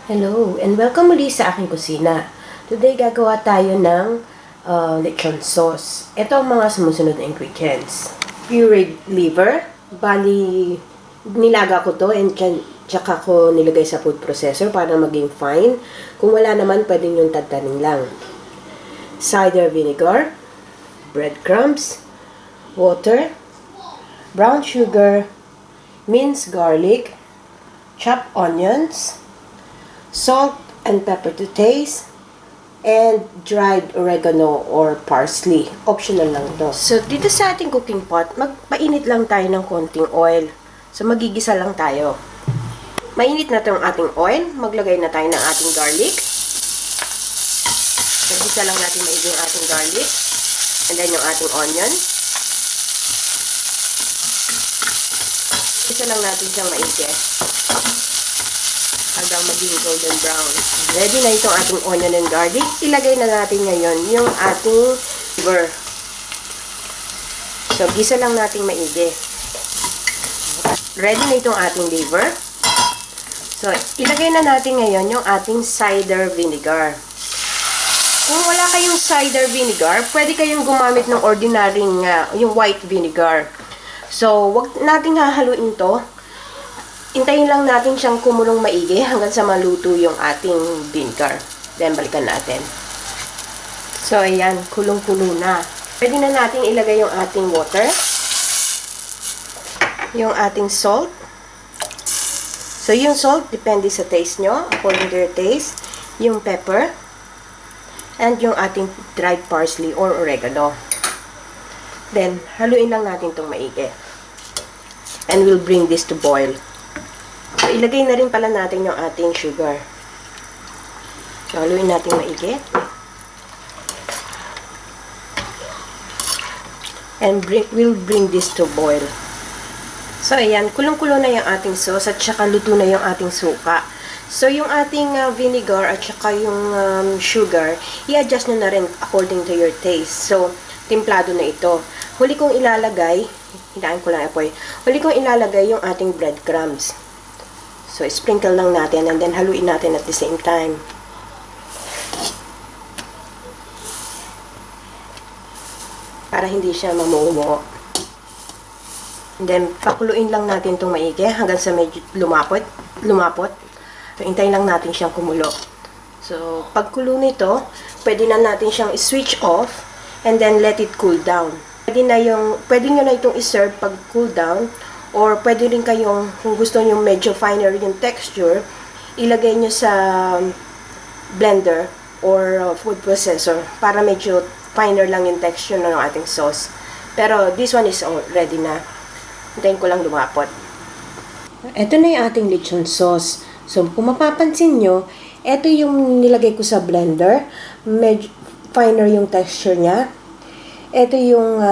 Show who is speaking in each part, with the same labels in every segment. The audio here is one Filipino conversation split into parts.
Speaker 1: Hello, and welcome muli sa aking kusina. Today, gagawa tayo ng lechon sauce. Ito ang mga sumusunod na ingredients. Pureed liver. Bali, nilaga ko to and tsaka ko nilagay sa food processor para maging fine. Kung wala naman, pwedeng yung tadtanin lang. Cider vinegar, breadcrumbs, water, brown sugar, minced garlic, chopped onions, salt and pepper to taste, and dried oregano or parsley. Optional lang to. So, dito sa ating cooking pot, magpainit lang tayo ng konting oil. So, magigisa lang tayo. Mainit na itong ating oil. Maglagay na tayo ng ating garlic. Magigisa lang natin maigi yung ating garlic. And then yung ating onion. Isa lang natin siyang maigi hanggang maging golden brown. Ready na itong ating onion and garlic. Ilagay na natin ngayon yung ating liver. So, gisa lang natin maigi. Ready na itong ating liver. So, ilagay na natin ngayon yung ating cider vinegar. Kung wala kayong cider vinegar, pwede kayong gumamit ng ordinaryong yung white vinegar. So, wag nating hahaluin to. Hintayin lang natin siyang kumulong maigi hanggang sa maluto yung ating vinegar. Then, balikan natin. So, ayan. Kulong-kulo na. Pwede na natin ilagay yung ating water. Yung ating salt. So, yung salt, depende sa taste nyo. According to your taste. Yung pepper. And yung ating dried parsley or oregano. Then, haluin lang natin itong maigi. And we'll bring this to boil. So, ilagay na rin pala natin yung ating sugar. So, haluin natin maigi. And we'll bring this to boil. So, ayan. Kulong-kulo na yung ating sauce at saka luto na yung ating suka. So, yung ating vinegar at saka yung sugar, i-adjust nyo na rin according to your taste. So, timplado na ito. Huli kong ilalagay, hinaan ko lang apoy. Huli kong ilalagay yung ating breadcrumbs. So, sprinkle lang natin and then haluin natin at the same time. Para hindi siya mamumuo. And then, pakuluin lang natin itong maigi hanggang sa medyo lumapot. So, hintayin lang natin siyang kumulo. So, pagkulo nito, pwede na natin siyang switch off and then let it cool down. Pwede nyo na itong iserve pag cool down. Or pwede rin kayong, kung gusto nyo medyo finer yung texture, ilagay nyo sa blender or food processor para medyo finer lang yung texture ng ating sauce. Pero this one is ready na. Hintayin ko lang lumapot. Ito na yung ating lechon sauce. So, kung mapapansin nyo, ito yung nilagay ko sa blender. Medyo finer yung texture niya. Ito yung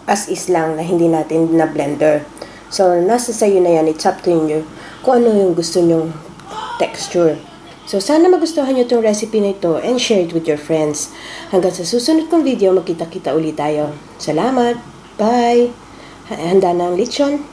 Speaker 1: as is lang na hindi natin na blender. So, nasa sayo na yan. It's up to you kung ano yung gusto nyong texture. So, sana magustuhan nyo itong recipe na ito and share it with your friends. Hanggang sa susunod kong video, magkita-kita ulit tayo. Salamat! Bye! Handa na ang lechon.